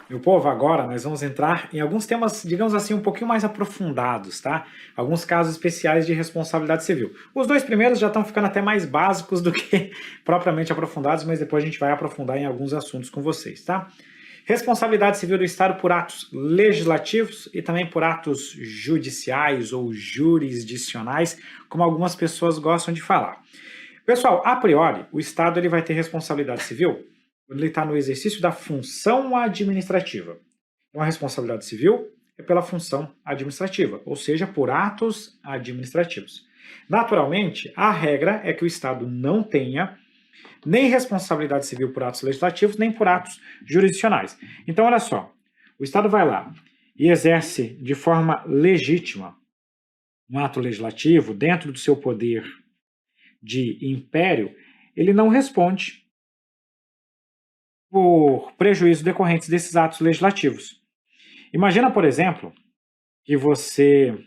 Meu povo, agora nós vamos entrar em alguns temas, digamos assim, um pouquinho mais aprofundados, tá? Alguns casos especiais de responsabilidade civil. Os dois primeiros já estão ficando até mais básicos do que propriamente aprofundados, mas depois a gente vai aprofundar em alguns assuntos com vocês, tá? Responsabilidade civil do Estado por atos legislativos e também por atos judiciais ou jurisdicionais, como algumas pessoas gostam de falar. Pessoal, a priori, o Estado ele vai ter responsabilidade civil quando ele está no exercício da função administrativa. Então, a responsabilidade civil é pela função administrativa, ou seja, por atos administrativos. Naturalmente, a regra é que o Estado não tenha nem responsabilidade civil por atos legislativos, nem por atos jurisdicionais. Então, olha só, o Estado vai lá e exerce de forma legítima um ato legislativo dentro do seu poder de império, ele não responde por prejuízos decorrentes desses atos legislativos. Imagina, por exemplo, que você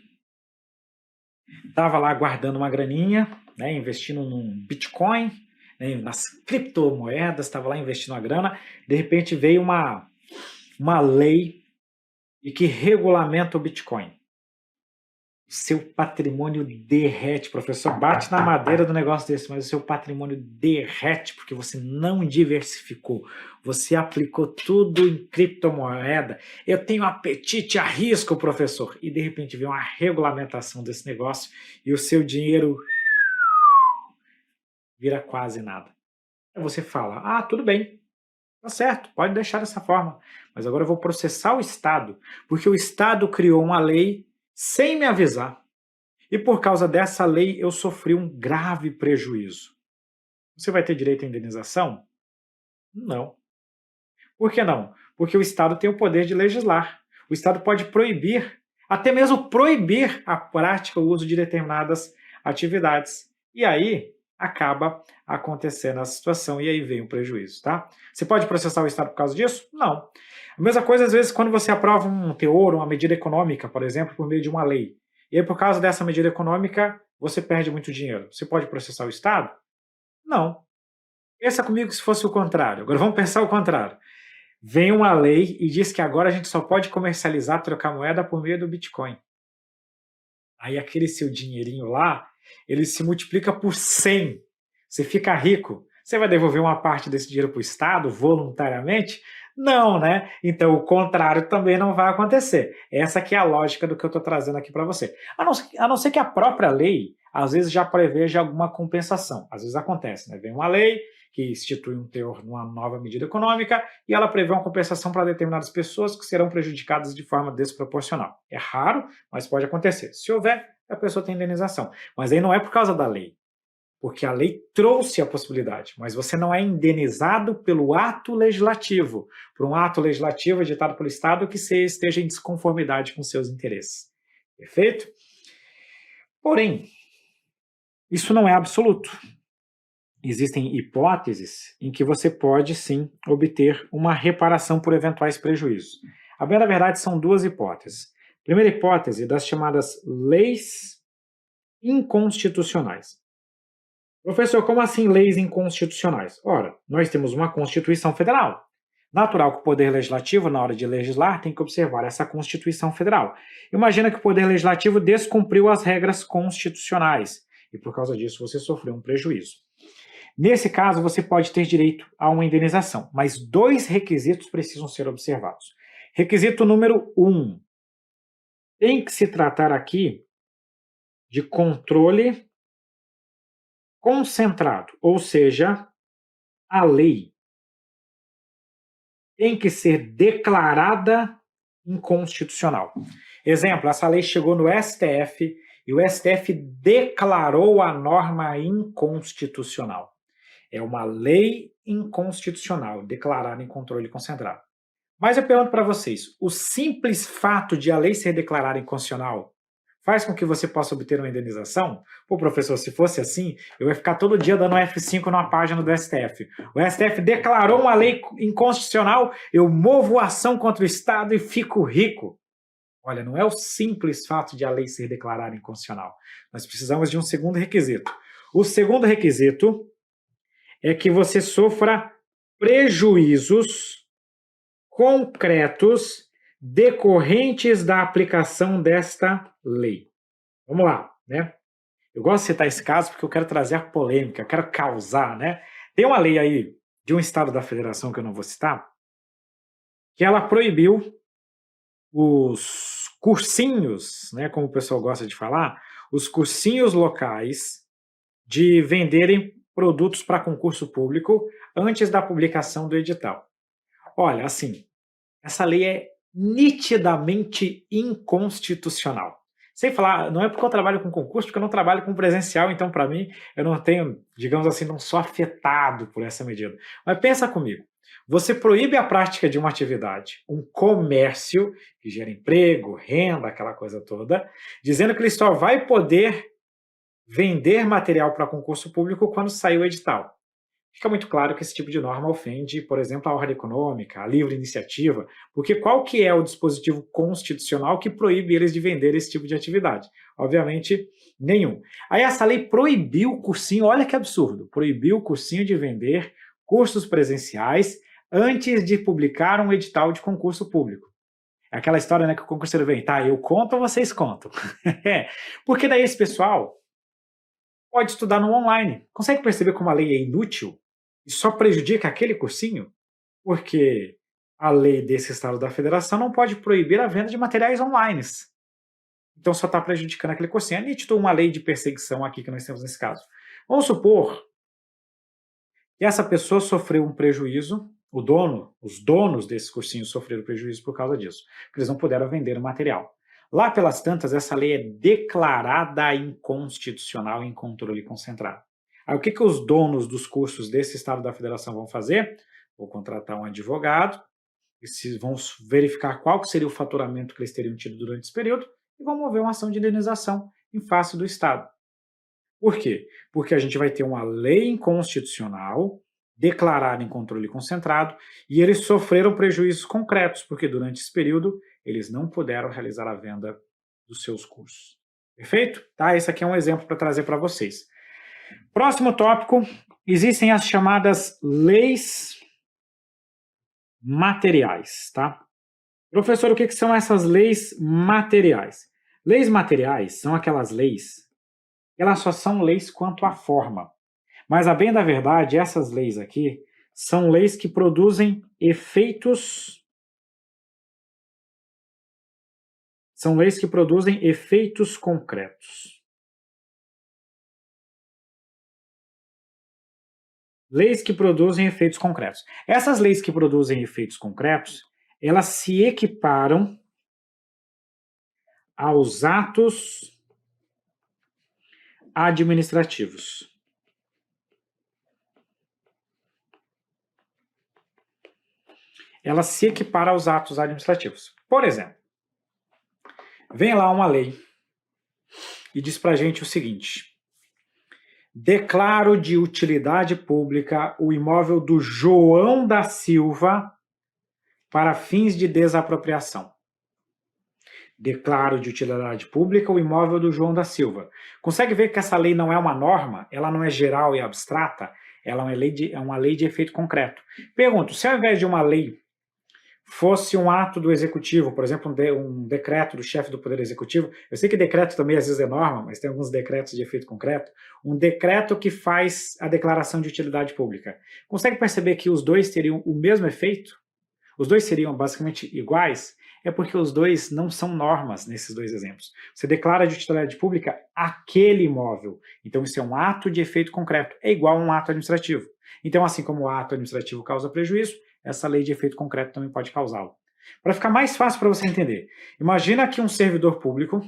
estava lá guardando uma graninha, né, investindo num Bitcoin, né, nas criptomoedas, estava lá investindo a grana, de repente veio uma lei e que regulamenta o Bitcoin. Seu patrimônio derrete, professor. Bate na madeira do negócio desse, mas o seu patrimônio derrete porque você não diversificou. Você aplicou tudo em criptomoeda. Eu tenho apetite a risco, professor. E de repente vem uma regulamentação desse negócio e o seu dinheiro vira quase nada. Aí você fala: ah, tudo bem, tá certo, pode deixar dessa forma. Mas agora eu vou processar o Estado, porque o Estado criou uma lei sem me avisar. E por causa dessa lei eu sofri um grave prejuízo. Você vai ter direito à indenização? Não. Por que não? Porque o Estado tem o poder de legislar. O Estado pode proibir, até mesmo proibir a prática, o uso de determinadas atividades. E aí acaba acontecendo a situação e aí vem o prejuízo, tá? Você pode processar o Estado por causa disso? Não. A mesma coisa, às vezes, quando você aprova um teor, uma medida econômica, por exemplo, por meio de uma lei. E aí, por causa dessa medida econômica, você perde muito dinheiro. Você pode processar o Estado? Não. Pensa comigo se fosse o contrário. Agora vamos pensar o contrário. Vem uma lei e diz que agora a gente só pode comercializar, trocar moeda por meio do Bitcoin. Aí aquele seu dinheirinho lá, ele se multiplica por 100. Você fica rico. Você vai devolver uma parte desse dinheiro para o Estado voluntariamente? Não, né? Então o contrário também não vai acontecer. Essa aqui é a lógica do que eu estou trazendo aqui para você. A não ser que a própria lei, às vezes, já preveja alguma compensação. Às vezes acontece, né? Vem uma lei que institui um teor numa nova medida econômica e ela prevê uma compensação para determinadas pessoas que serão prejudicadas de forma desproporcional. É raro, mas pode acontecer. Se houver, a pessoa tem indenização. Mas aí não é por causa da lei, porque a lei trouxe a possibilidade, mas você não é indenizado pelo ato legislativo, por um ato legislativo editado pelo Estado que você esteja em desconformidade com seus interesses. Perfeito? Porém, isso não é absoluto. Existem hipóteses em que você pode sim obter uma reparação por eventuais prejuízos. A bem da verdade, são duas hipóteses. Primeira hipótese, das chamadas leis inconstitucionais. Professor, como assim leis inconstitucionais? Ora, nós temos uma Constituição Federal. Natural que o Poder Legislativo, na hora de legislar, tem que observar essa Constituição Federal. Imagina que o Poder Legislativo descumpriu as regras constitucionais e, por causa disso, você sofreu um prejuízo. Nesse caso, você pode ter direito a uma indenização, mas dois requisitos precisam ser observados. Requisito número 1. Tem que se tratar aqui de controle concentrado, ou seja, a lei tem que ser declarada inconstitucional. Exemplo, essa lei chegou no STF e o STF declarou a norma inconstitucional. É uma lei inconstitucional, declarada em controle concentrado. Mas eu pergunto para vocês, o simples fato de a lei ser declarada inconstitucional faz com que você possa obter uma indenização? Pô, professor, se fosse assim, eu ia ficar todo dia dando um F5 numa página do STF. O STF declarou uma lei inconstitucional, eu movo ação contra o Estado e fico rico. Olha, não é o simples fato de a lei ser declarada inconstitucional. Nós precisamos de um segundo requisito. O segundo requisito é que você sofra prejuízos concretos decorrentes da aplicação desta lei. Vamos lá, né? Eu gosto de citar esse caso porque eu quero trazer a polêmica, eu quero causar, né? Tem uma lei aí de um estado da federação que eu não vou citar, que ela proibiu os cursinhos, né, como o pessoal gosta de falar, os cursinhos locais de venderem produtos para concurso público antes da publicação do edital. Olha, assim, essa lei é nitidamente inconstitucional. Sem falar, não é porque eu trabalho com concurso, porque eu não trabalho com presencial, então para mim eu não tenho, digamos assim, não sou afetado por essa medida. Mas pensa comigo, você proíbe a prática de uma atividade, um comércio que gera emprego, renda, aquela coisa toda, dizendo que ele só vai poder vender material para concurso público quando sair o edital. Fica muito claro que esse tipo de norma ofende, por exemplo, a ordem econômica, a livre iniciativa, porque qual que é o dispositivo constitucional que proíbe eles de vender esse tipo de atividade? Obviamente, nenhum. Aí essa lei proibiu o cursinho, olha que absurdo, proibiu o cursinho de vender cursos presenciais antes de publicar um edital de concurso público. É aquela história, né, que o concurseiro vem, tá, eu conto ou vocês contam? Porque daí esse pessoal pode estudar no online. Consegue perceber como a lei é inútil e só prejudica aquele cursinho? Porque a lei desse estado da federação não pode proibir a venda de materiais online. Então só está prejudicando aquele cursinho. É nítido uma lei de perseguição aqui que nós temos nesse caso. Vamos supor que essa pessoa sofreu um prejuízo, os donos desses cursinhos sofreram prejuízo por causa disso, porque eles não puderam vender o material. Lá pelas tantas, essa lei é declarada inconstitucional em controle concentrado. Aí o que os donos dos cursos desse estado da federação vão fazer? Vão contratar um advogado, vão verificar qual que seria o faturamento que eles teriam tido durante esse período e vão mover uma ação de indenização em face do Estado. Por quê? Porque a gente vai ter uma lei inconstitucional declarada em controle concentrado e eles sofreram prejuízos concretos, porque durante esse período eles não puderam realizar a venda dos seus cursos. Perfeito? Tá? Esse aqui é um exemplo para trazer para vocês. Próximo tópico, existem as chamadas leis materiais, tá? Professor, o que são essas leis materiais? Leis materiais são aquelas leis, elas só são leis quanto à forma. Mas, a bem da verdade, essas leis aqui são leis que produzem efeitos. São leis que produzem efeitos concretos. Leis que produzem efeitos concretos. Essas leis que produzem efeitos concretos, elas se equiparam aos atos administrativos. Ela se equipara aos atos administrativos. Por exemplo, vem lá uma lei e diz para a gente o seguinte: declaro de utilidade pública o imóvel do João da Silva para fins de desapropriação. Declaro de utilidade pública o imóvel do João da Silva. Consegue ver que essa lei não é uma norma? Ela não é geral e abstrata? Ela é uma lei de efeito concreto. Pergunto, se ao invés de uma lei fosse um ato do executivo, por exemplo, um decreto do chefe do Poder Executivo, eu sei que decreto também às vezes é norma, mas tem alguns decretos de efeito concreto, um decreto que faz a declaração de utilidade pública. Consegue perceber que os dois teriam o mesmo efeito? Os dois seriam basicamente iguais? É porque os dois não são normas nesses dois exemplos. Você declara de utilidade pública aquele imóvel. Então, isso é um ato de efeito concreto. É igual a um ato administrativo. Então, assim como o ato administrativo causa prejuízo, essa lei de efeito concreto também pode causá-lo. Para ficar mais fácil para você entender, imagina que um servidor público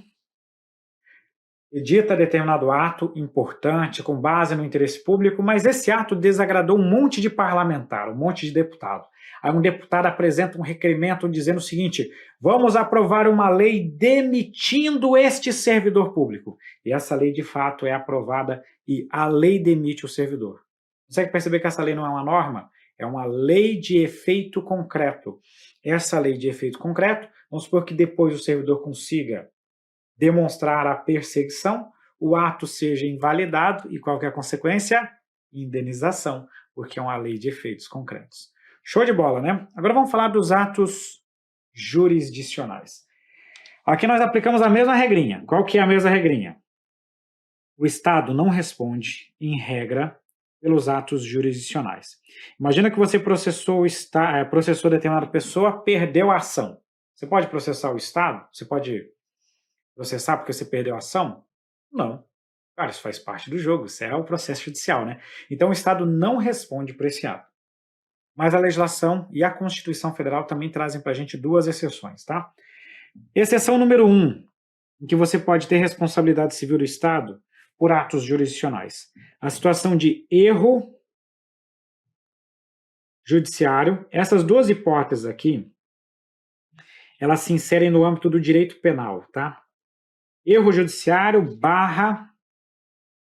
edita determinado ato importante com base no interesse público, mas esse ato desagradou um monte de parlamentar, um monte de deputado. Aí um deputado apresenta um requerimento dizendo o seguinte: vamos aprovar uma lei demitindo este servidor público. E essa lei, de fato, é aprovada e a lei demite o servidor. Consegue perceber que essa lei não é uma norma? É uma lei de efeito concreto. Essa lei de efeito concreto, vamos supor que depois o servidor consiga demonstrar a perseguição, o ato seja invalidado e qual que é a consequência? Indenização, porque é uma lei de efeitos concretos. Show de bola, né? Agora vamos falar dos atos jurisdicionais. Aqui nós aplicamos a mesma regrinha. Qual que é a mesma regrinha? O Estado não responde, em regra, pelos atos jurisdicionais. Imagina que você processou determinada pessoa, perdeu a ação. Você pode processar o Estado? Você pode processar porque você perdeu a ação? Não. Cara, isso faz parte do jogo, isso é o processo judicial, né? Então o Estado não responde por esse ato. Mas a legislação e a Constituição Federal também trazem para a gente duas exceções, tá? Exceção número 1, em que você pode ter responsabilidade civil do Estado por atos jurisdicionais. A situação de erro judiciário, essas duas hipóteses aqui, elas se inserem no âmbito do direito penal, tá? Erro judiciário /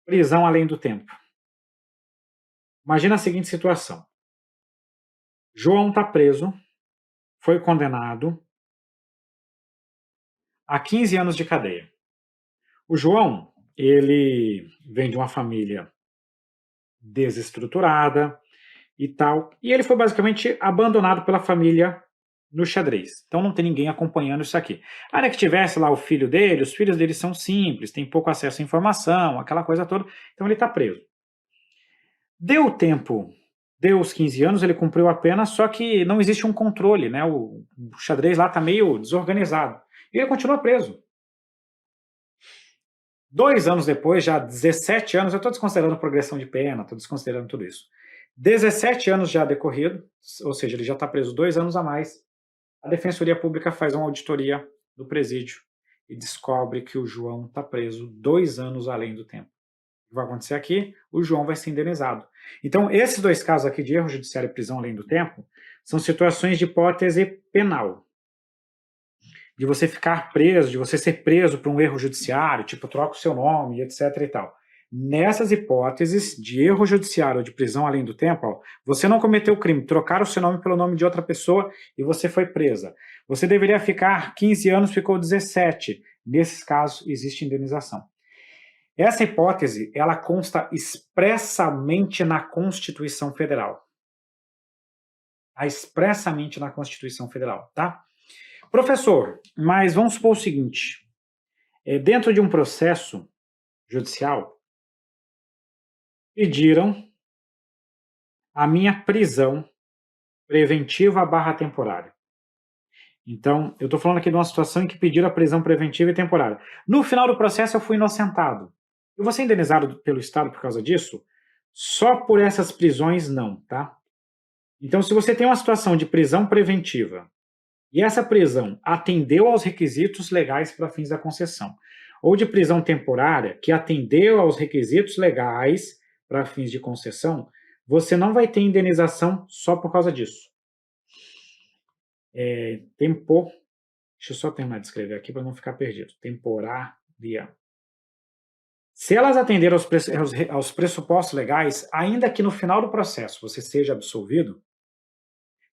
prisão além do tempo. Imagina a seguinte situação. João está preso, foi condenado a 15 anos de cadeia. O João, ele vem de uma família desestruturada e tal, e ele foi basicamente abandonado pela família no xadrez. Então não tem ninguém acompanhando isso aqui. Ainda que tivesse lá o filho dele, os filhos dele são simples, têm pouco acesso à informação, aquela coisa toda, então ele está preso. Deu tempo, deu os 15 anos, ele cumpriu a pena, só que não existe um controle, né? O xadrez lá está meio desorganizado. E ele continua preso. 2 anos depois, já 17 anos, eu estou desconsiderando progressão de pena, estou desconsiderando tudo isso. 17 anos já decorrido, ou seja, ele já está preso 2 anos a mais. A Defensoria Pública faz uma auditoria do presídio e descobre que o João está preso 2 anos além do tempo. O que vai acontecer aqui? O João vai ser indenizado. Então, esses dois casos aqui de erro judiciário e prisão além do tempo são situações de hipótese penal. De você ficar preso, de você ser preso por um erro judiciário, tipo, troca o seu nome, etc. e tal. Nessas hipóteses de erro judiciário ou de prisão além do tempo, ó, você não cometeu o crime, trocaram o seu nome pelo nome de outra pessoa e você foi presa. Você deveria ficar 15 anos, ficou 17. Nesses casos, existe indenização. Essa hipótese, ela consta expressamente na Constituição Federal. Expressamente na Constituição Federal, tá? Professor, mas vamos supor o seguinte, dentro de um processo judicial, pediram a minha prisão preventiva / temporária. Então, eu estou falando aqui de uma situação em que pediram a prisão preventiva e temporária. No final do processo, eu fui inocentado. Eu vou ser indenizado pelo Estado por causa disso? Só por essas prisões, não, tá? Então, se você tem uma situação de prisão preventiva e essa prisão atendeu aos requisitos legais para fins da concessão, ou de prisão temporária, que atendeu aos requisitos legais para fins de concessão, você não vai ter indenização só por causa disso. Deixa eu só terminar de escrever aqui para não ficar perdido. Temporária. Se elas atenderam aos pressupostos legais, ainda que no final do processo você seja absolvido,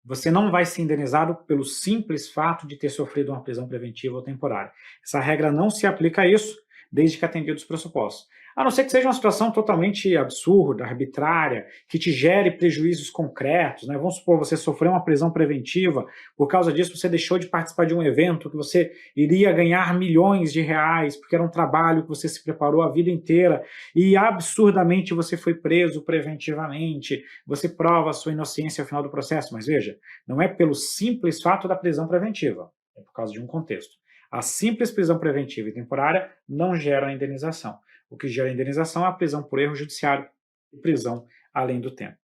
você não vai ser indenizado pelo simples fato de ter sofrido uma prisão preventiva ou temporária. Essa regra não se aplica a isso, desde que atendidos os pressupostos. A não ser que seja uma situação totalmente absurda, arbitrária, que te gere prejuízos concretos, né? Vamos supor, você sofreu uma prisão preventiva, por causa disso você deixou de participar de um evento que você iria ganhar milhões de reais, porque era um trabalho que você se preparou a vida inteira, e absurdamente você foi preso preventivamente, você prova a sua inocência ao final do processo, mas veja, não é pelo simples fato da prisão preventiva, é por causa de um contexto. A simples prisão preventiva e temporária não gera indenização. O que gera indenização é a prisão por erro judiciário e prisão além do tempo.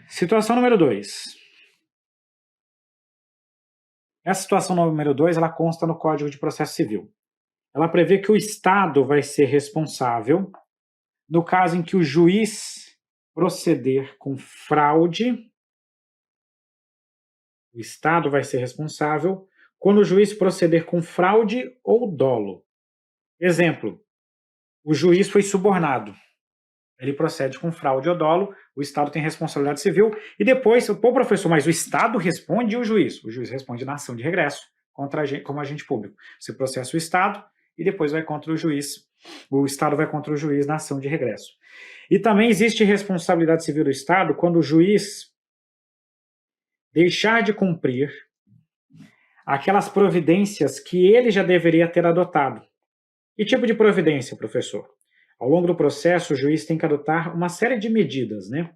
Situação número 2. Essa situação número 2, ela consta no Código de Processo Civil. Ela prevê que o Estado vai ser responsável no caso em que o juiz proceder com fraude. O Estado vai ser responsável quando o juiz proceder com fraude ou dolo. Exemplo, o juiz foi subornado. Ele procede com fraude ou dolo, o Estado tem responsabilidade civil, e depois, pô, professor, mas o Estado responde e o juiz? O juiz responde na ação de regresso, como agente público. Você processa o Estado e depois vai contra o juiz. O Estado vai contra o juiz na ação de regresso. E também existe responsabilidade civil do Estado quando o juiz deixar de cumprir aquelas providências que ele já deveria ter adotado. Que tipo de providência, professor? Ao longo do processo, o juiz tem que adotar uma série de medidas, né?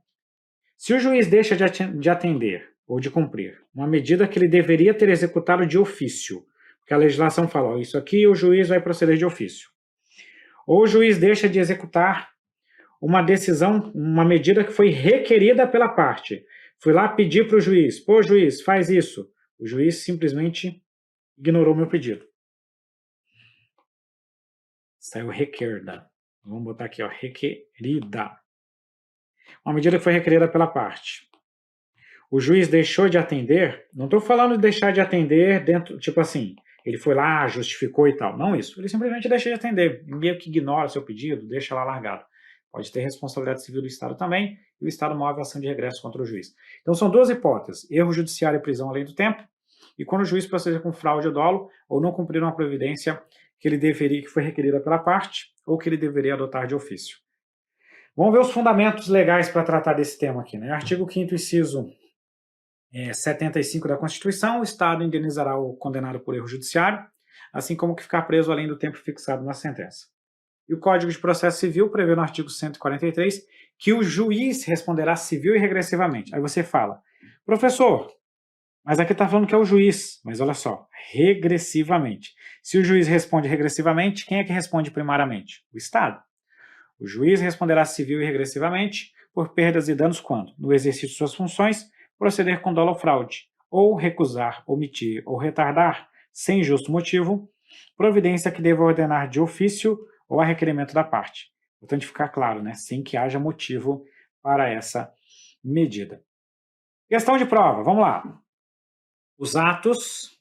Se o juiz deixa de atender ou de cumprir uma medida que ele deveria ter executado de ofício, porque a legislação fala, ó, isso aqui o juiz vai proceder de ofício. Ou o juiz deixa de executar uma decisão, uma medida que foi requerida pela parte. Fui lá pedir para o juiz, pô, juiz, faz isso. O juiz simplesmente ignorou meu pedido. Saiu requerida. Vamos botar aqui, ó, requerida. Uma medida que foi requerida pela parte. O juiz deixou de atender, não estou falando de deixar de atender dentro, tipo assim, ele foi lá, justificou e tal. Não isso, ele simplesmente deixa de atender, meio que ignora seu pedido, deixa lá largado. Pode ter responsabilidade civil do Estado também, e o Estado move a ação de regresso contra o juiz. Então são duas hipóteses, erro judiciário e prisão além do tempo, e quando o juiz proceder com fraude ou dolo, ou não cumprir uma providência que ele deveria, que foi requerida pela parte, ou que ele deveria adotar de ofício. Vamos ver os fundamentos legais para tratar desse tema aqui, né? Artigo 5º, inciso 75 da Constituição, o Estado indenizará o condenado por erro judiciário, assim como que ficar preso além do tempo fixado na sentença. E o Código de Processo Civil prevê no artigo 143 que o juiz responderá civil e regressivamente. Aí você fala, professor, mas aqui está falando que é o juiz, mas olha só, regressivamente. Se o juiz responde regressivamente, quem é que responde primariamente? O Estado. O juiz responderá civil e regressivamente por perdas e danos quando, no exercício de suas funções, proceder com dolo ou fraude, ou recusar, omitir ou retardar, sem justo motivo, providência que deva ordenar de ofício ou a requerimento da parte. Importante ficar claro, né? Sem que haja motivo para essa medida. Questão de prova, vamos lá. Os atos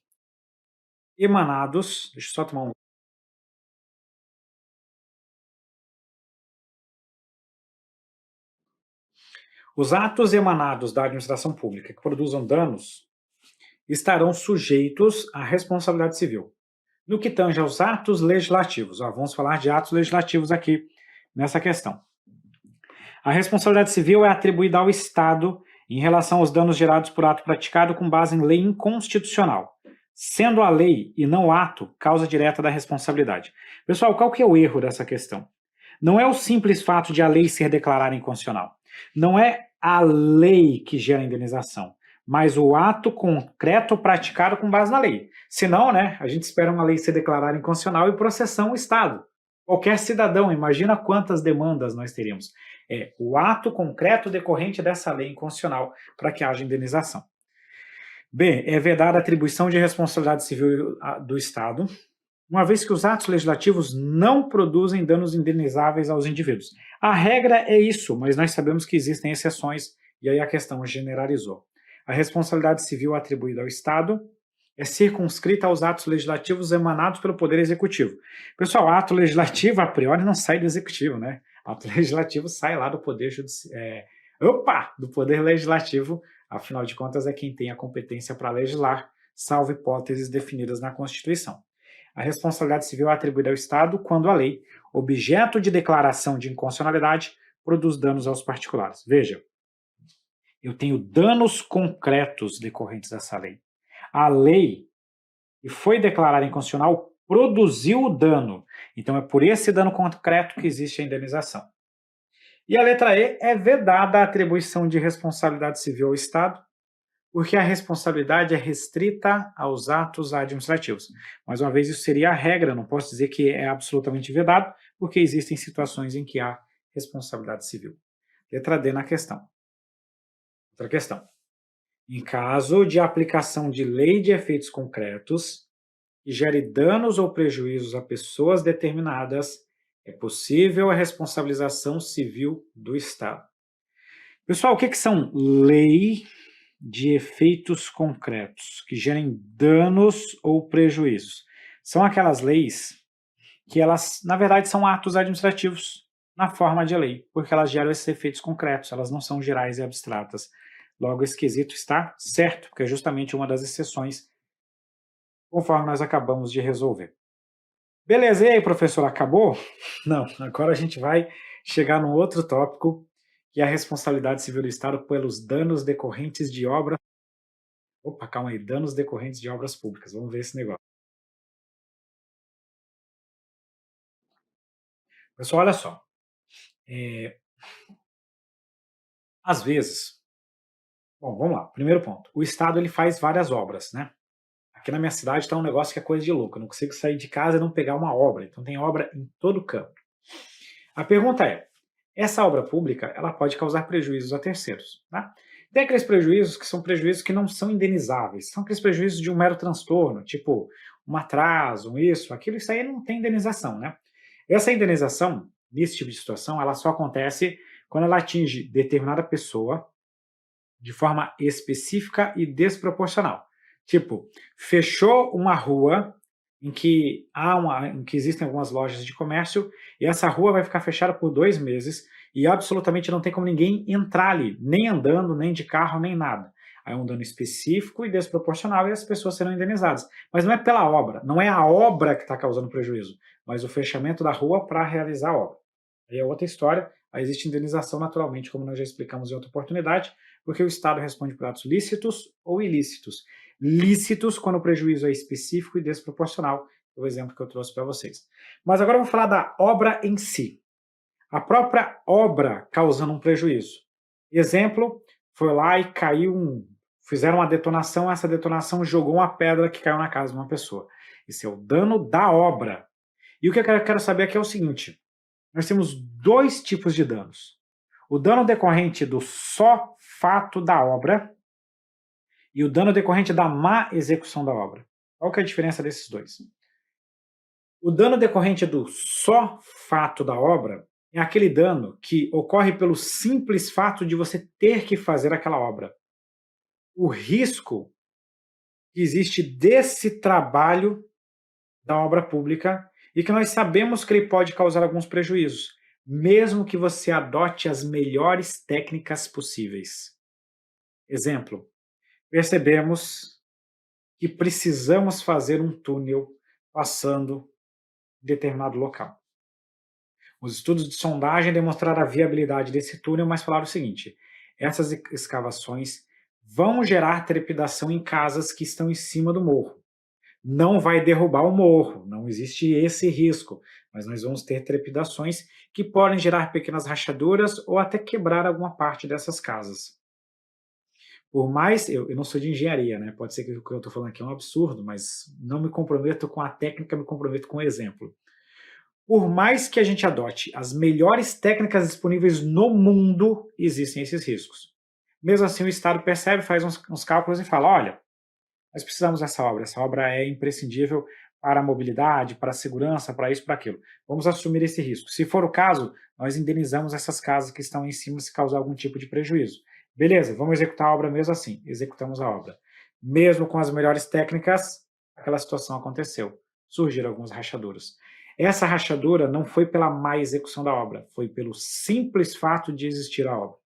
emanados, deixa eu só tomar um. Os atos emanados da administração pública que produzam danos estarão sujeitos à responsabilidade civil. No que tange aos atos legislativos, vamos falar de atos legislativos aqui nessa questão. A responsabilidade civil é atribuída ao Estado em relação aos danos gerados por ato praticado com base em lei inconstitucional, sendo a lei e não o ato causa direta da responsabilidade. Pessoal, qual que é o erro dessa questão? Não é o simples fato de a lei ser declarada inconstitucional. Não é a lei que gera a indenização, mas o ato concreto praticado com base na lei. Senão, né, a gente espera uma lei ser declarada inconstitucional e processar o Estado. Qualquer cidadão, imagina quantas demandas nós teríamos. É o ato concreto decorrente dessa lei inconstitucional para que haja indenização. B. É vedada a atribuição de responsabilidade civil do Estado, uma vez que os atos legislativos não produzem danos indenizáveis aos indivíduos. A regra é isso, mas nós sabemos que existem exceções, e aí a questão generalizou. A responsabilidade civil atribuída ao Estado é circunscrita aos atos legislativos emanados pelo Poder Executivo. Pessoal, ato legislativo, a priori, não sai do Executivo, né? Ato legislativo sai lá do Poder Judiciário. Do Poder Legislativo, afinal de contas, é quem tem a competência para legislar, salvo hipóteses definidas na Constituição. A responsabilidade civil é atribuída ao Estado quando a lei, objeto de declaração de inconstitucionalidade, produz danos aos particulares. Veja, eu tenho danos concretos decorrentes dessa lei. A lei que foi declarada inconstitucional produziu o dano. Então é por esse dano concreto que existe a indenização. E a letra E é vedada a atribuição de responsabilidade civil ao Estado, porque a responsabilidade é restrita aos atos administrativos. Mais uma vez, isso seria a regra, não posso dizer que é absolutamente vedado, porque existem situações em que há responsabilidade civil. Letra D na questão. Outra questão. Em caso de aplicação de lei de efeitos concretos que gere danos ou prejuízos a pessoas determinadas, é possível a responsabilização civil do Estado. Pessoal, o que são lei de efeitos concretos que gerem danos ou prejuízos? São aquelas leis que elas, na verdade, são atos administrativos na forma de lei, porque elas geram esses efeitos concretos, elas não são gerais e abstratas. Logo, esse quesito está certo, porque é justamente uma das exceções, conforme nós acabamos de resolver. Beleza, e aí, professor, acabou? Não, agora a gente vai chegar num outro tópico, que é a responsabilidade civil do Estado pelos danos decorrentes de obras Opa, calma aí, danos decorrentes de obras públicas, vamos ver esse negócio. Pessoal, olha só, é, às vezes, bom, vamos lá, primeiro ponto, o Estado ele faz várias obras, né? Aqui na minha cidade está um negócio que é coisa de louco, eu não consigo sair de casa e não pegar uma obra, então tem obra em todo canto. A pergunta é, essa obra pública ela pode causar prejuízos a terceiros, tá? Tem aqueles prejuízos que são prejuízos que não são indenizáveis, são aqueles prejuízos de um mero transtorno, tipo um atraso, um isso, aquilo, isso aí não tem indenização, né? Essa indenização, nesse tipo de situação, ela só acontece quando ela atinge determinada pessoa de forma específica e desproporcional. Tipo, fechou uma rua em que existem algumas lojas de comércio e essa rua vai ficar fechada por 2 meses e absolutamente não tem como ninguém entrar ali, nem andando, nem de carro, nem nada. Aí é um dano específico e desproporcional e as pessoas serão indenizadas. Mas não é pela obra, não é a obra que está causando prejuízo, mas o fechamento da rua para realizar a obra. Aí é outra história, aí existe indenização naturalmente, como nós já explicamos em outra oportunidade, porque o Estado responde por atos lícitos ou ilícitos. Lícitos quando o prejuízo é específico e desproporcional, é o exemplo que eu trouxe para vocês. Mas agora eu vou falar da obra em si. A própria obra causando um prejuízo. Exemplo, foi lá e fizeram uma detonação, essa detonação jogou uma pedra que caiu na casa de uma pessoa. Esse é o dano da obra. E o que eu quero saber aqui é o seguinte, nós temos dois tipos de danos. O dano decorrente do só fato da obra e o dano decorrente da má execução da obra. Qual que é a diferença desses dois? O dano decorrente do só fato da obra é aquele dano que ocorre pelo simples fato de você ter que fazer aquela obra. O risco que existe desse trabalho da obra pública e que nós sabemos que ele pode causar alguns prejuízos, mesmo que você adote as melhores técnicas possíveis. Exemplo, percebemos que precisamos fazer um túnel passando em determinado local. Os estudos de sondagem demonstraram a viabilidade desse túnel, mas falaram o seguinte: essas escavações vão gerar trepidação em casas que estão em cima do morro. Não vai derrubar o morro, não existe esse risco, mas nós vamos ter trepidações que podem gerar pequenas rachaduras ou até quebrar alguma parte dessas casas. Por mais, eu não sou de engenharia, né? Pode ser que o que eu estou falando aqui é um absurdo, mas não me comprometo com a técnica, me comprometo com o exemplo. Por mais que a gente adote as melhores técnicas disponíveis no mundo, existem esses riscos. Mesmo assim, o Estado percebe, faz uns cálculos e fala: olha, nós precisamos dessa obra, essa obra é imprescindível para a mobilidade, para a segurança, para isso, para aquilo. Vamos assumir esse risco. Se for o caso, nós indenizamos essas casas que estão em cima se causar algum tipo de prejuízo. Beleza, vamos executar a obra mesmo assim. Executamos a obra. Mesmo com as melhores técnicas, aquela situação aconteceu. Surgiram algumas rachaduras. Essa rachadura não foi pela má execução da obra, foi pelo simples fato de existir a obra.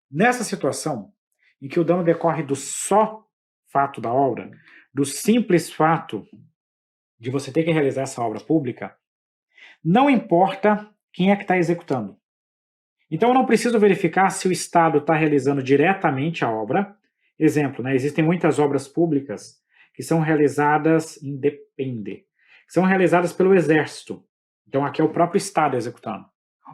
Nessa situação, em que o dano decorre do só fato da obra, do simples fato de você ter que realizar essa obra pública, não importa quem é que está executando. Então eu não preciso verificar se o Estado está realizando diretamente a obra. Exemplo, né, existem muitas obras públicas que são realizadas são realizadas pelo Exército. Então aqui é o próprio Estado executando.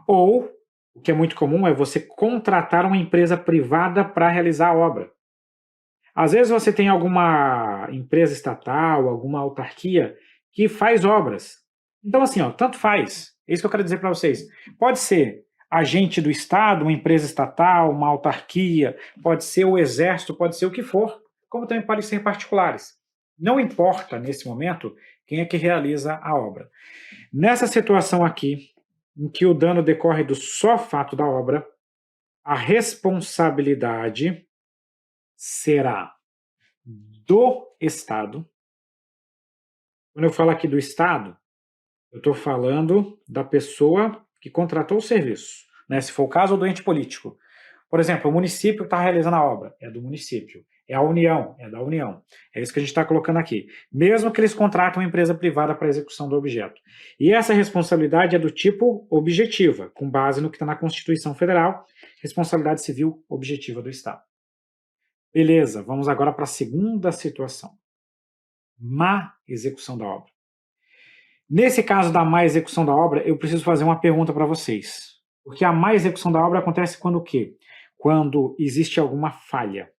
Ou, o que é muito comum, é você contratar uma empresa privada para realizar a obra. Às vezes você tem alguma empresa estatal, alguma autarquia que faz obras. Então, assim, ó, tanto faz. É isso que eu quero dizer para vocês. Pode ser agente do Estado, uma empresa estatal, uma autarquia, pode ser o Exército, pode ser o que for, como também pode ser particulares. Não importa, nesse momento, quem é que realiza a obra. Nessa situação aqui, em que o dano decorre do só fato da obra, a responsabilidade será do Estado. Quando eu falo aqui do Estado, eu estou falando da pessoa que contratou o serviço, né? Se for o caso, ou do ente político. Por exemplo, o município que está realizando a obra é do município. É a União, é da União. É isso que a gente está colocando aqui. Mesmo que eles contratem uma empresa privada para a execução do objeto. E essa responsabilidade é do tipo objetiva, com base no que está na Constituição Federal, responsabilidade civil objetiva do Estado. Beleza, vamos agora para a segunda situação. Má execução da obra. Nesse caso da má execução da obra, eu preciso fazer uma pergunta para vocês. Porque a má execução da obra acontece quando o quê? Quando existe alguma falha.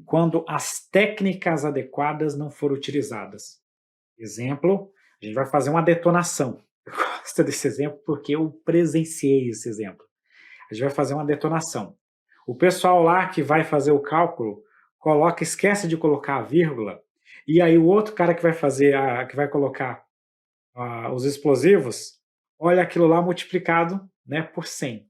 Quando as técnicas adequadas não foram utilizadas. Exemplo, a gente vai fazer uma detonação. Eu gosto desse exemplo porque eu presenciei esse exemplo. A gente vai fazer uma detonação. O pessoal lá que vai fazer o cálculo esquece de colocar a vírgula, e aí o outro cara que vai fazer que vai colocar os explosivos, olha aquilo lá multiplicado, né, por 100,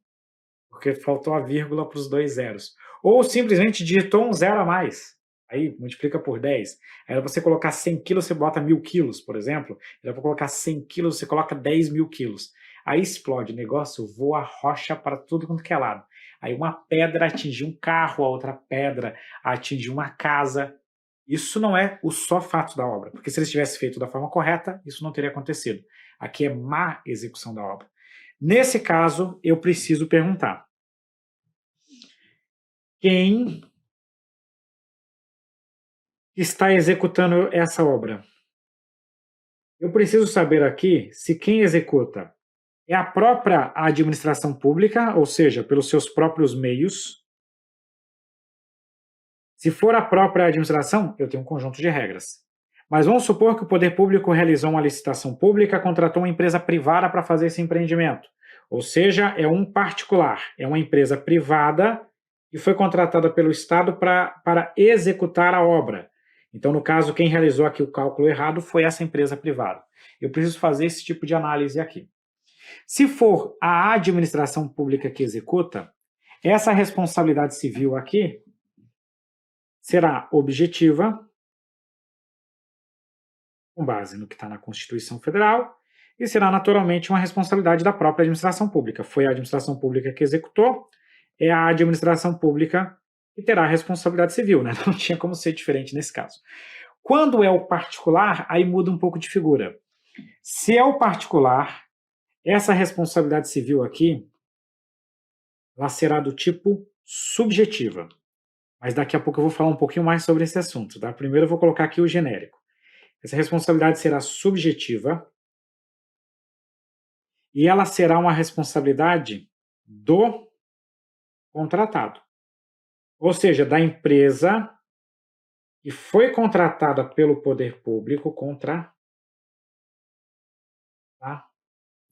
porque faltou a vírgula para os dois zeros. Ou simplesmente digitou um zero a mais, aí multiplica por 10. Aí você colocar 100 quilos, você bota 1000 quilos, por exemplo. Era para colocar 100 quilos, você coloca 10.000 quilos. Aí explode o negócio, voa rocha para tudo quanto que é lado. Aí uma pedra atinge um carro, a outra pedra atinge uma casa. Isso não é o só fato da obra, porque se eles tivessem feito da forma correta, isso não teria acontecido. Aqui é má execução da obra. Nesse caso, eu preciso perguntar: quem está executando essa obra? Eu preciso saber aqui se quem executa é a própria administração pública, ou seja, pelos seus próprios meios. Se for a própria administração, eu tenho um conjunto de regras. Mas vamos supor que o poder público realizou uma licitação pública, contratou uma empresa privada para fazer esse empreendimento. Ou seja, é um particular, é uma empresa privada que foi contratada pelo Estado para executar a obra. Então, no caso, quem realizou aqui o cálculo errado foi essa empresa privada. Eu preciso fazer esse tipo de análise aqui. Se for a administração pública que executa, essa responsabilidade civil aqui será objetiva, com base no que está na Constituição Federal, e será naturalmente uma responsabilidade da própria administração pública. Foi a administração pública que executou, é a administração pública que terá a responsabilidade civil, né? Não tinha como ser diferente nesse caso. Quando é o particular, aí muda um pouco de figura. Se é o particular, essa responsabilidade civil aqui, ela será do tipo subjetiva. Mas daqui a pouco eu vou falar um pouquinho mais sobre esse assunto, tá? Primeiro eu vou colocar aqui o genérico. Essa responsabilidade será subjetiva e ela será uma responsabilidade do contratado. Ou seja, da empresa que foi contratada pelo poder público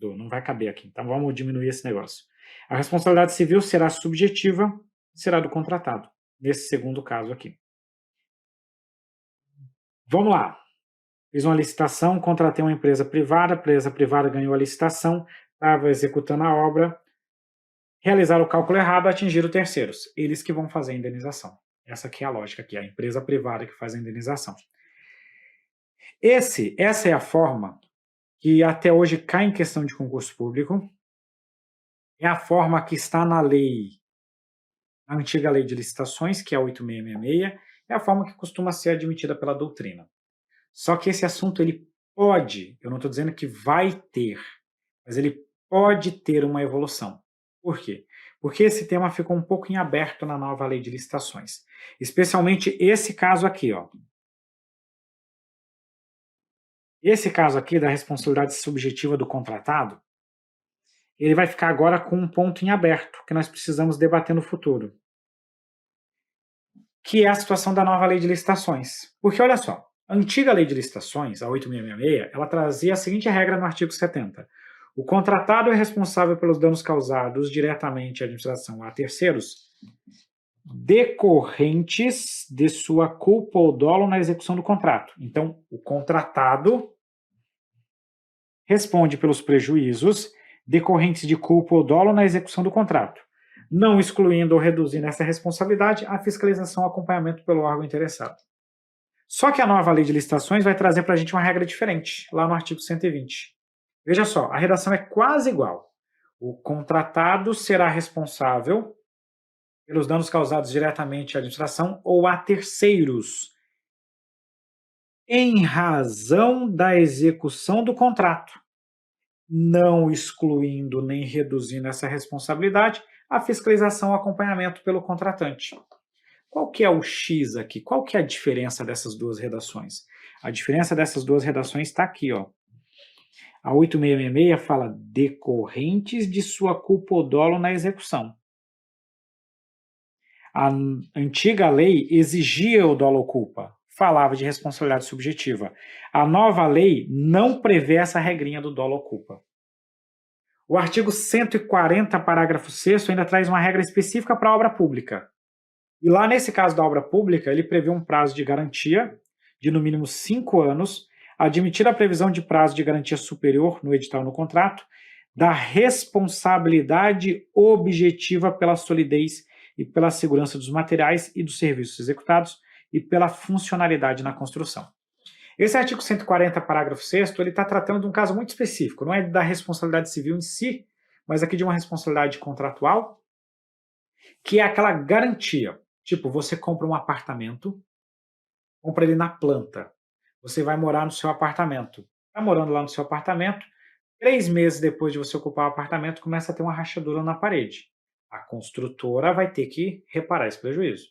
não vai caber aqui, então vamos diminuir esse negócio. A responsabilidade civil será subjetiva e será do contratado, nesse segundo caso aqui. Vamos lá. Fiz uma licitação, contratei uma empresa privada ganhou a licitação, estava executando a obra, realizaram o cálculo errado, atingiram terceiros. Eles que vão fazer a indenização. Essa aqui é a lógica aqui, a empresa privada que faz a indenização. Essa é a forma que até hoje cai em questão de concurso público. É a forma que está na lei, a antiga lei de licitações, que é a 8666, é a forma que costuma ser admitida pela doutrina. Só que esse assunto, ele pode, eu não estou dizendo que vai ter, mas ele pode ter uma evolução. Por quê? Porque esse tema ficou um pouco em aberto na nova lei de licitações. Especialmente esse caso aqui, ó. Esse caso aqui da responsabilidade subjetiva do contratado, ele vai ficar agora com um ponto em aberto, que nós precisamos debater no futuro. Que é a situação da nova lei de licitações. Porque, olha só, a antiga lei de licitações, a 8666, ela trazia a seguinte regra no artigo 70. O contratado é responsável pelos danos causados diretamente à administração a terceiros, decorrentes de sua culpa ou dolo na execução do contrato. Então, o contratado responde pelos prejuízos decorrentes de culpa ou dolo na execução do contrato, não excluindo ou reduzindo essa responsabilidade a fiscalização e acompanhamento pelo órgão interessado. Só que a nova lei de licitações vai trazer para a gente uma regra diferente, lá no artigo 120. Veja só, a redação é quase igual. O contratado será responsável pelos danos causados diretamente à administração ou a terceiros, em razão da execução do contrato, não excluindo nem reduzindo essa responsabilidade a fiscalização e acompanhamento pelo contratante. Qual que é o X aqui? Qual que é a diferença dessas duas redações? A diferença dessas duas redações está aqui, ó. A 8666 fala decorrentes de sua culpa ou dolo na execução. A antiga lei exigia o dolo ou culpa, falava de responsabilidade subjetiva. A nova lei não prevê essa regrinha do dolo ou culpa. O artigo 140, parágrafo 6º, ainda traz uma regra específica para a obra pública. E lá, nesse caso da obra pública, ele prevê um prazo de garantia de no mínimo 5 anos, admitida a previsão de prazo de garantia superior no edital no contrato, da responsabilidade objetiva pela solidez e pela segurança dos materiais e dos serviços executados e pela funcionalidade na construção. Esse artigo 140, parágrafo 6º, ele está tratando de um caso muito específico, não é da responsabilidade civil em si, mas aqui de uma responsabilidade contratual, que é aquela garantia. Tipo, você compra um apartamento, compra ele na planta, você vai morar no seu apartamento. Está morando lá no seu apartamento, 3 meses depois de você ocupar o apartamento, começa a ter uma rachadura na parede. A construtora vai ter que reparar esse prejuízo.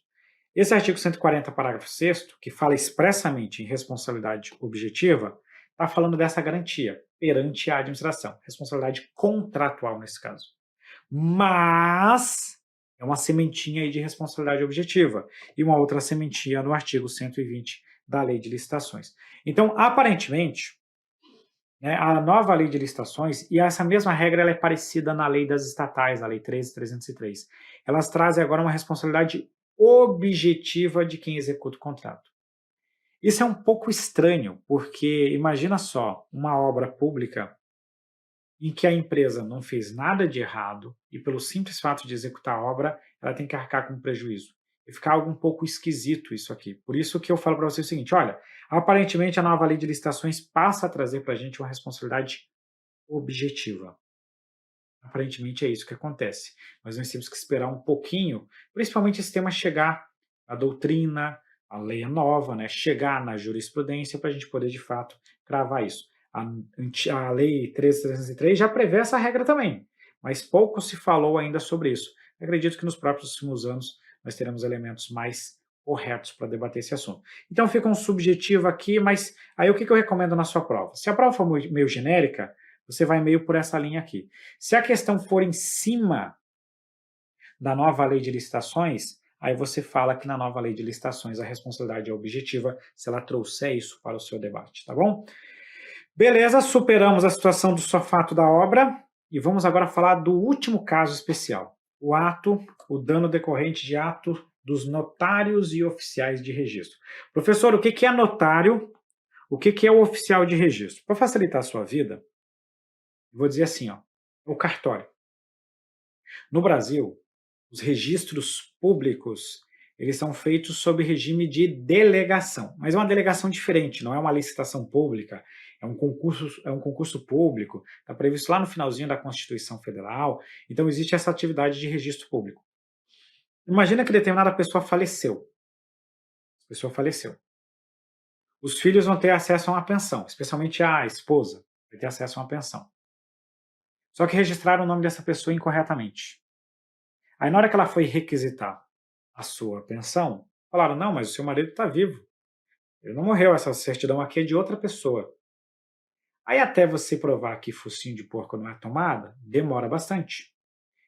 Esse artigo 140, parágrafo 6º, que fala expressamente em responsabilidade objetiva, está falando dessa garantia perante a administração, responsabilidade contratual nesse caso. Mas é uma sementinha aí de responsabilidade objetiva e uma outra sementinha no artigo 120 da Lei de Licitações. Então, aparentemente, né, a nova Lei de Licitações, e essa mesma regra ela é parecida na Lei das Estatais, na Lei 13.303, elas trazem agora uma responsabilidade objetiva de quem executa o contrato. Isso é um pouco estranho, porque imagina só, uma obra pública em que a empresa não fez nada de errado e pelo simples fato de executar a obra, ela tem que arcar com prejuízo. E fica algo um pouco esquisito isso aqui. Por isso que eu falo para você o seguinte, olha, aparentemente a nova lei de licitações passa a trazer para a gente uma responsabilidade objetiva. Aparentemente é isso que acontece. Mas nós temos que esperar um pouquinho, principalmente esse tema chegar à doutrina, a lei é nova, né, chegar na jurisprudência para a gente poder de fato cravar isso. A Lei 13.303 já prevê essa regra também, mas pouco se falou ainda sobre isso. Eu acredito que nos próximos anos nós teremos elementos mais corretos para debater esse assunto. Então fica um subjetivo aqui, mas aí o que eu recomendo na sua prova? Se a prova for meio genérica, você vai meio por essa linha aqui. Se a questão for em cima da nova lei de licitações, aí você fala que na nova lei de licitações a responsabilidade é objetiva, se ela trouxer isso para o seu debate, tá bom? Beleza, superamos a situação do só-fato da obra e vamos agora falar do último caso especial, o dano decorrente de ato dos notários e oficiais de registro. Professor, o que é notário? O que é o oficial de registro? Para facilitar a sua vida, vou dizer assim, ó, o cartório. No Brasil, os registros públicos, eles são feitos sob regime de delegação, mas é uma delegação diferente, não é uma licitação pública, é um concurso público, está previsto lá no finalzinho da Constituição Federal, então existe essa atividade de registro público. Imagina que determinada pessoa faleceu. A pessoa faleceu. Os filhos vão ter acesso a uma pensão, especialmente a esposa vai ter acesso a uma pensão. Só que registraram o nome dessa pessoa incorretamente. Aí, na hora que ela foi requisitar a sua pensão, falaram, não, mas o seu marido está vivo. Ele não morreu, essa certidão aqui é de outra pessoa. Aí, até você provar que focinho de porco não é tomada, demora bastante.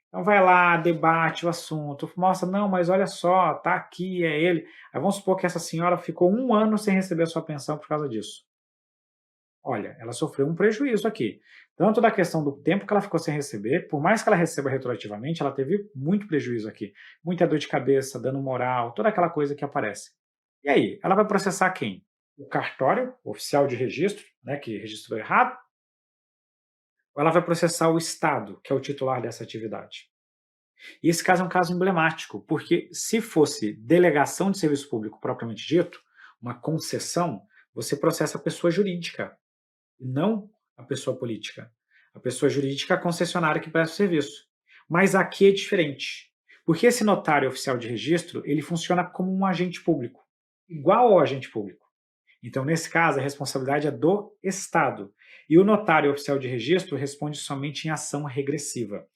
Então, vai lá, debate o assunto, mostra, não, mas olha só, tá aqui, é ele. Aí, vamos supor que essa senhora ficou 1 ano sem receber a sua pensão por causa disso. Olha, ela sofreu um prejuízo aqui. Tanto da questão do tempo que ela ficou sem receber, por mais que ela receba retroativamente, ela teve muito prejuízo aqui. Muita dor de cabeça, dano moral, toda aquela coisa que aparece. E aí, ela vai processar quem? O cartório, o oficial de registro, né, que registrou errado? Ou ela vai processar o Estado, que é o titular dessa atividade? E esse caso é um caso emblemático, porque se fosse delegação de serviço público propriamente dito, uma concessão, você processa a pessoa jurídica, e não a pessoa política. A pessoa jurídica é a concessionária que presta o serviço. Mas aqui é diferente, porque esse notário oficial de registro, ele funciona como um agente público, igual ao agente público. Então, nesse caso, a responsabilidade é do Estado. E o notário oficial de registro responde somente em ação regressiva.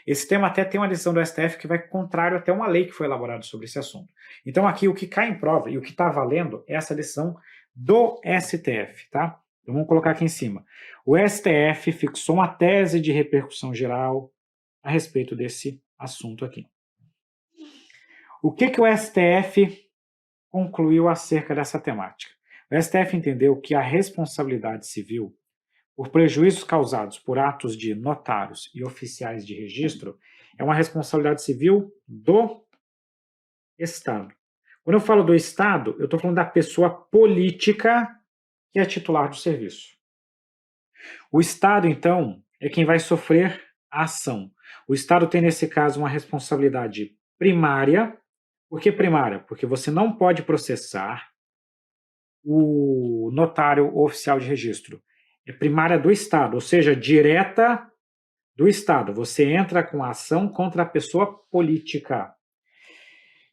Esse tema até tem uma decisão do STF que vai contrário até uma lei que foi elaborada sobre esse assunto. Então aqui o que cai em prova e o que está valendo é essa decisão do STF, tá? Então vamos colocar aqui em cima. O STF fixou uma tese de repercussão geral a respeito desse assunto aqui. O que o STF concluiu acerca dessa temática? O STF entendeu que a responsabilidade civil por prejuízos causados por atos de notários e oficiais de registro é uma responsabilidade civil do Estado. Quando eu falo do Estado, eu estou falando da pessoa política que é titular do serviço. O Estado, então, é quem vai sofrer a ação. O Estado tem, nesse caso, uma responsabilidade primária. Por que primária? Porque você não pode processar o notário ou oficial de registro. É primária do Estado, ou seja, direta do Estado. Você entra com a ação contra a pessoa política.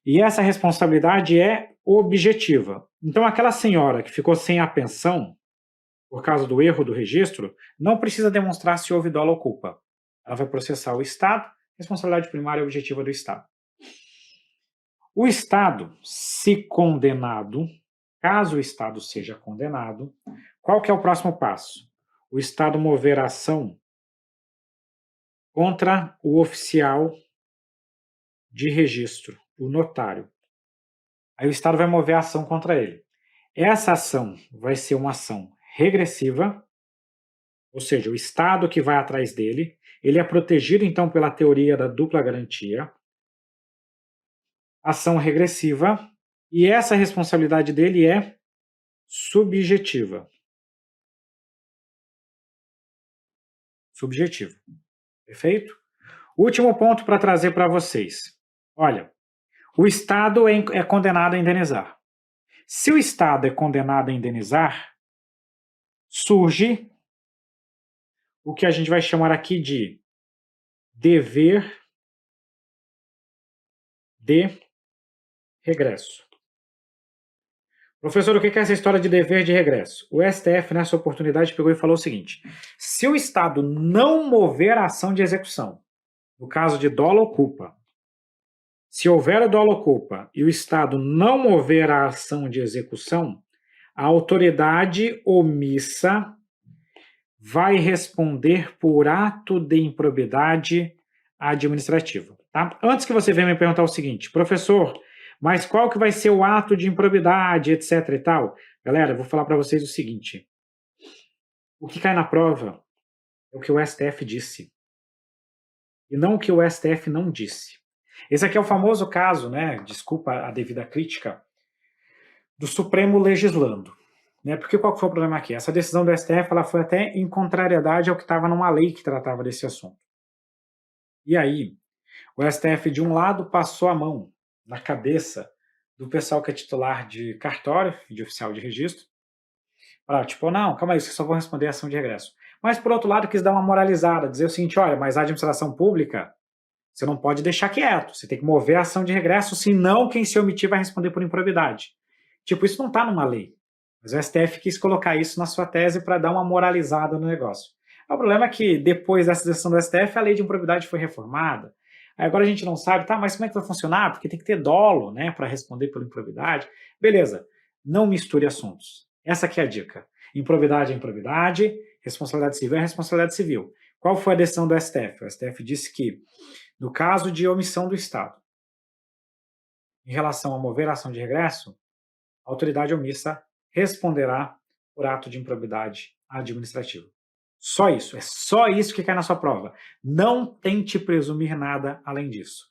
E essa responsabilidade é objetiva. Então, aquela senhora que ficou sem a pensão, por causa do erro do registro, não precisa demonstrar se houve dolo ou culpa. Ela vai processar o Estado, responsabilidade primária e objetiva do Estado. O Estado, se condenado, caso o Estado seja condenado, qual que é o próximo passo? O Estado mover a ação contra o oficial de registro, o notário. Aí o Estado vai mover a ação contra ele. Essa ação vai ser uma ação regressiva, ou seja, o Estado que vai atrás dele, ele é protegido então pela teoria da dupla garantia, ação regressiva, e essa responsabilidade dele é subjetiva. Subjetiva. Perfeito? Último ponto para trazer para vocês. Olha, o Estado é condenado a indenizar. Se o Estado é condenado a indenizar, surge o que a gente vai chamar aqui de dever de regresso. Professor, o que é essa história de dever de regresso? O STF, nessa oportunidade, pegou e falou o seguinte: se o Estado não mover a ação de execução, no caso de dolo ou culpa, se houver dolo ou culpa e o Estado não mover a ação de execução, a autoridade omissa vai responder por ato de improbidade administrativa. Tá? Antes que você venha me perguntar o seguinte, professor, mas qual que vai ser o ato de improbidade, etc e tal? Galera, eu vou falar para vocês o seguinte. O que cai na prova é o que o STF disse. E não o que o STF não disse. Esse aqui é o famoso caso, né? Desculpa a devida crítica, do Supremo legislando. Né? Porque qual foi o problema aqui? Essa decisão do STF ela foi até em contrariedade ao que estava numa lei que tratava desse assunto. E aí, o STF, de um lado, passou a mão na cabeça do pessoal que é titular de cartório, de oficial de registro, para tipo, não, calma aí, vocês só vão responder a ação de regresso. Mas, por outro lado, quis dar uma moralizada, dizer o seguinte, olha, mas a administração pública, você não pode deixar quieto, você tem que mover a ação de regresso, senão quem se omitir vai responder por improbidade. Tipo, isso não está numa lei. Mas o STF quis colocar isso na sua tese para dar uma moralizada no negócio. O problema é que, depois dessa decisão do STF, a lei de improbidade foi reformada. Aí agora a gente não sabe, tá, mas como é que vai funcionar? Porque tem que ter dolo, né, para responder por improbidade. Beleza, não misture assuntos. Essa aqui é a dica. Improbidade é improbidade, responsabilidade civil é responsabilidade civil. Qual foi a decisão do STF? O STF disse que, no caso de omissão do Estado, em relação a mover a ação de regresso, a autoridade omissa responderá por ato de improbidade administrativa. Só isso, é só isso que cai na sua prova. Não tente presumir nada além disso.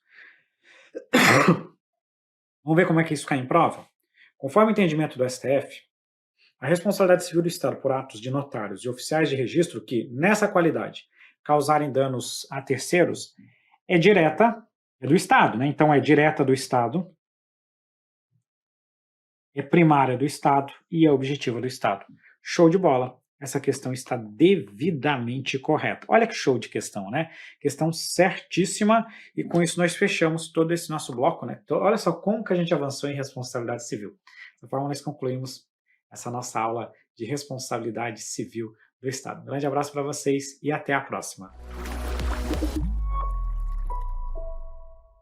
Vamos ver como é que isso cai em prova? Conforme o entendimento do STF, a responsabilidade civil do Estado por atos de notários e oficiais de registro que, nessa qualidade, causarem danos a terceiros, é direta, é do Estado, né? Então é direta do Estado, é primária do Estado e é objetiva do Estado. Show de bola! Essa questão está devidamente correta. Olha que show de questão, né? Questão certíssima, e com isso nós fechamos todo esse nosso bloco, né? Então, olha só como que a gente avançou em responsabilidade civil. Dessa forma, nós concluímos essa nossa aula de responsabilidade civil do Estado. Um grande abraço para vocês e até a próxima.